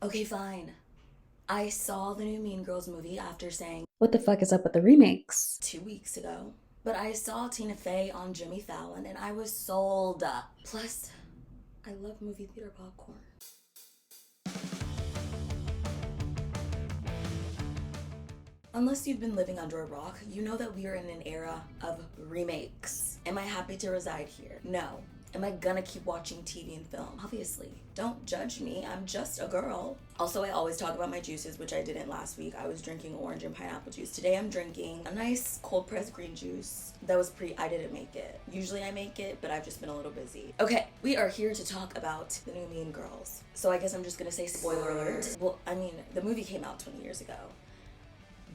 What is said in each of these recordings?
Okay, fine. I saw the new Mean Girls movie after saying What the fuck is up with the remakes? 2 weeks ago. But I saw Tina Fey on Jimmy Fallon and I was sold. Plus, I love movie theater popcorn. Unless you've been living under a rock, you know that we are in an era of remakes. Am I happy to reside here? No. Am I gonna keep watching TV and film? Obviously. Don't judge me, I'm just a girl. Also, I always talk about my juices, which I didn't last week. I was drinking orange and pineapple juice. Today I'm drinking a nice cold pressed green juice. That was I didn't make it. Usually I make it, but I've just been a little busy. Okay, we are here to talk about the new Mean Girls. So I guess I'm just gonna say spoiler alert. Well, I mean, the movie came out 20 years ago.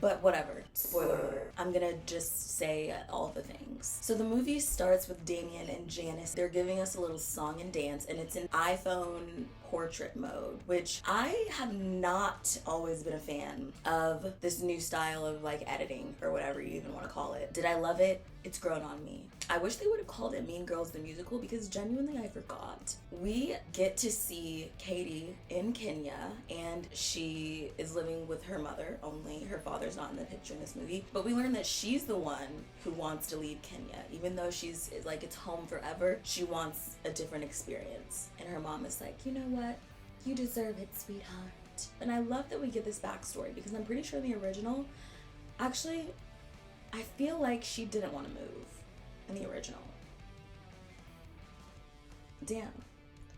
But whatever. Spoiler alert. I'm gonna just say all the things. So the movie starts with Damien and Janice. They're giving us a little song and dance, and it's in iPhone portrait mode, which I have not always been a fan of this new style of like editing or whatever you even want to call it. Did I love it? It's grown on me. I wish they would have called it Mean Girls the Musical because genuinely I forgot. We get to see Katie in Kenya and she is living with her mother only. Her father's not in the picture in this movie. But we learn that she's the one who wants to leave Kenya. Even though she's like it's home forever, she wants a different experience. And her mom is like, you know what? You deserve it, sweetheart. And I love that we get this backstory because I'm pretty sure in the original, actually, I feel like she didn't want to move in the original. Damn.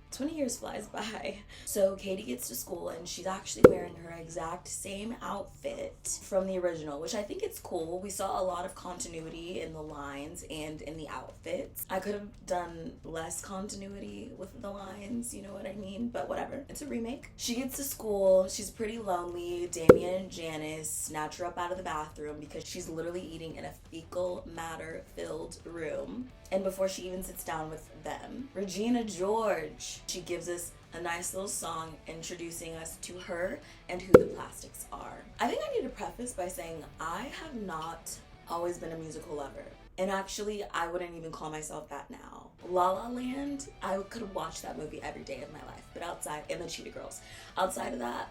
20 years flies by. So Katie gets to school and she's actually wearing her exact same outfit from the original, which I think it's cool. We saw a lot of continuity in the lines and in the outfits. I could have done less continuity with the lines, you know what I mean? But whatever. It's a remake. She gets to school. She's pretty lonely. Damien and Janice snatch her up out of the bathroom because she's literally eating in a fecal matter filled room. And before she even sits down with them, Regina George, she gives us a nice little song introducing us to her and who the Plastics are. I think I need to preface by saying I have not always been a musical lover. And actually, I wouldn't even call myself that now. La La Land, I could watch that movie every day of my life. But outside, and the Cheetah Girls. Outside of that,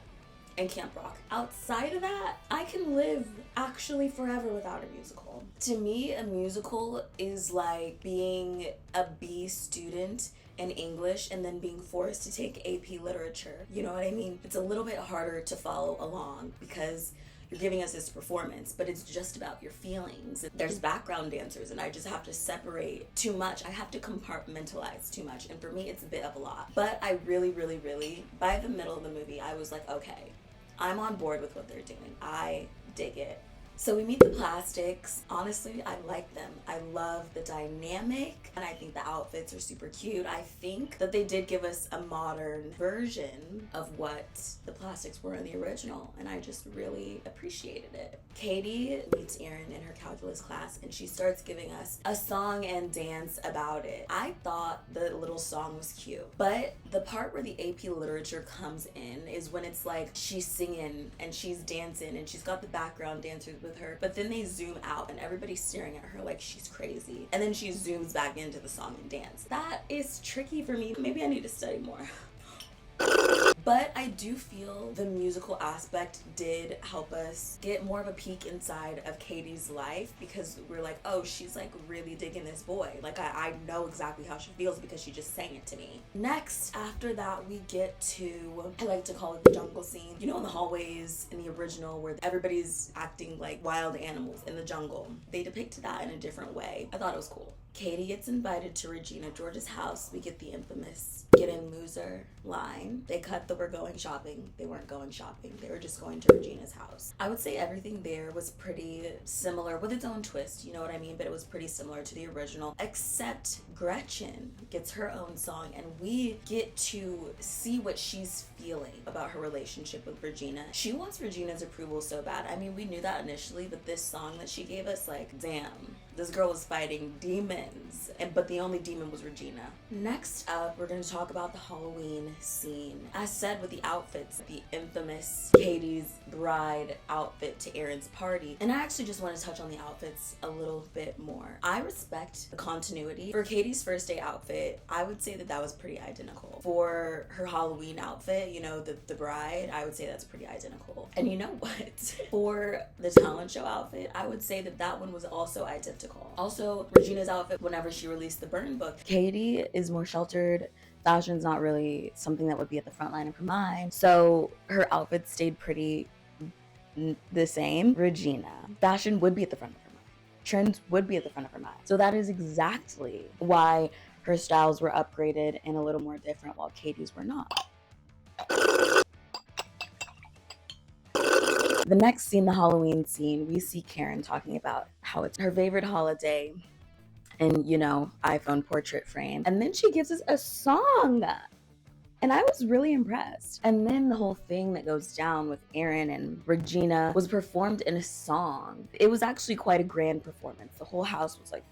and Camp Rock. Outside of that, I can live actually forever without a musical. To me, a musical is like being a B student in English and then being forced to take AP literature. You know what I mean? It's a little bit harder to follow along because you're giving us this performance, but it's just about your feelings. There's background dancers, and I just have to separate too much. I have to compartmentalize too much, and for me, it's a bit of a lot. But I really, really, really, by the middle of the movie, I was like, okay, I'm on board with what they're doing. I dig it. So we meet the Plastics. Honestly, I like them. I love the dynamic and I think the outfits are super cute. I think that they did give us a modern version of what the Plastics were in the original and I just really appreciated it. Katie meets Erin in her calculus class and she starts giving us a song and dance about it. I thought the little song was cute, but the part where the AP literature comes in is when it's like she's singing and she's dancing and she's got the background dancers with her, but then they zoom out and everybody's staring at her like she's crazy, and then she zooms back into the song and dance. That is tricky for me. Maybe I need to study more. But I do feel the musical aspect did help us get more of a peek inside of Katie's life because we're like, oh, she's like really digging this boy. Like I know exactly how she feels because she just sang it to me. Next, after that, we get to, I like to call it the jungle scene. You know, in the hallways in the original where everybody's acting like wild animals in the jungle. They depicted that in a different way. I thought it was cool. Katie gets invited to Regina George's house. We get the infamous get in loser line. They cut the we're going shopping. They weren't going shopping. They were just going to Regina's house. I would say everything there was pretty similar with its own twist, you know what I mean? But it was pretty similar to the original, except Gretchen gets her own song and we get to see what she's feeling about her relationship with Regina. She wants Regina's approval so bad. I mean, we knew that initially, but this song that she gave us, like, damn. This girl was fighting demons, but the only demon was Regina. Next up, we're going to talk about the Halloween scene. As said with the outfits, the infamous Katie's bride outfit to Erin's party. And I actually just want to touch on the outfits a little bit more. I respect the continuity. For Katie Katie's first day outfit, I would say that was pretty identical. For her Halloween outfit, you know, the bride, I would say that's pretty identical. And you know what? For the talent show outfit, I would say that one was also identical. Also, Regina's outfit whenever she released the Burn book. Katie is more sheltered. Fashion's not really something that would be at the front line of her mind. So her outfit stayed pretty the same. Regina, fashion would be at the front of her mind. Trends would be at the front of her mind. So that is exactly why her styles were upgraded and a little more different while Katie's were not. The next scene, the Halloween scene, we see Karen talking about how it's her favorite holiday and, you know, iPhone portrait frame. And then she gives us a song. And I was really impressed. And then the whole thing that goes down with Aaron and Regina was performed in a song. It was actually quite a grand performance. The whole house was like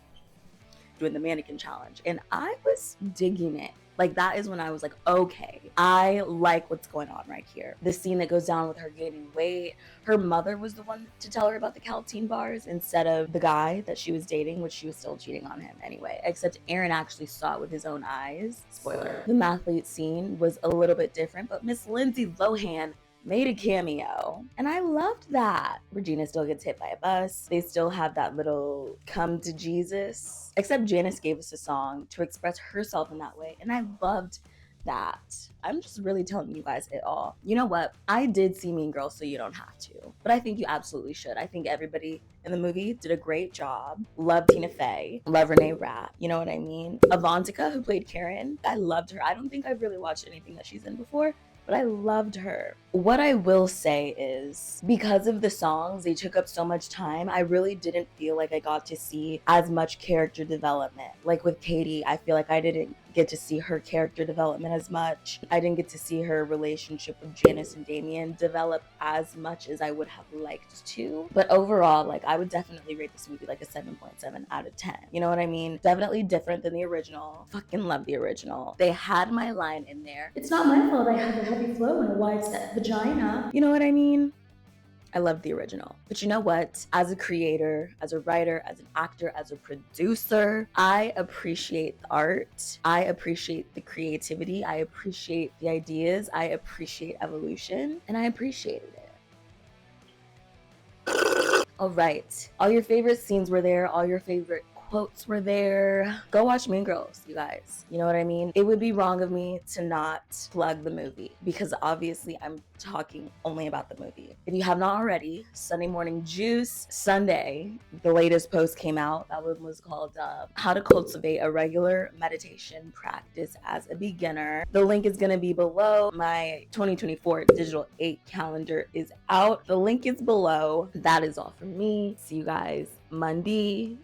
doing the mannequin challenge. And I was digging it. Like, that is when I was like, okay, I like what's going on right here. The scene that goes down with her gaining weight. Her mother was the one to tell her about the Caltine bars instead of the guy that she was dating, which she was still cheating on him anyway. Except Aaron actually saw it with his own eyes. Spoiler. The mathlete scene was a little bit different, but Miss Lindsay Lohan made a cameo, and I loved that. Regina still gets hit by a bus. They still have that little come to Jesus, except Janice gave us a song to express herself in that way, and I loved that. I'm just really telling you guys it all. You know what? I did see Mean Girls, so you don't have to, but I think you absolutely should. I think everybody in the movie did a great job. Love Tina Fey. Love Renee Rapp. You know what I mean? Avantika, who played Karen, I loved her. I don't think I've really watched anything that she's in before, but I loved her. What I will say is, because of the songs, they took up so much time, I really didn't feel like I got to see as much character development. Like with Katie, I feel like I didn't get to see her character development as much. I didn't get to see her relationship with Janice and Damien develop as much as I would have liked to. But overall, like, I would definitely rate this movie like a 7.7 out of 10. You know what I mean? Definitely different than the original. Fucking love the original. They had my line in there. It's not my fault I have a heavy flow and a wide set vagina. You know what I mean? I love the original. But you know what? As a creator, as a writer, as an actor, as a producer, I appreciate the art. I appreciate the creativity. I appreciate the ideas. I appreciate evolution. And I appreciated it. All right. All your favorite scenes were there. All your favorite quotes were there. Go watch Mean Girls, you guys. You know what I mean? It would be wrong of me to not plug the movie because obviously I'm talking only about the movie. If you have not already, Sunday Morning Juice Sunday, the latest post came out. That one was called How to Cultivate a Regular Meditation Practice as a Beginner. The link is going to be below. My 2024 Digital 8 calendar is out. The link is below. That is all from me. See you guys Monday.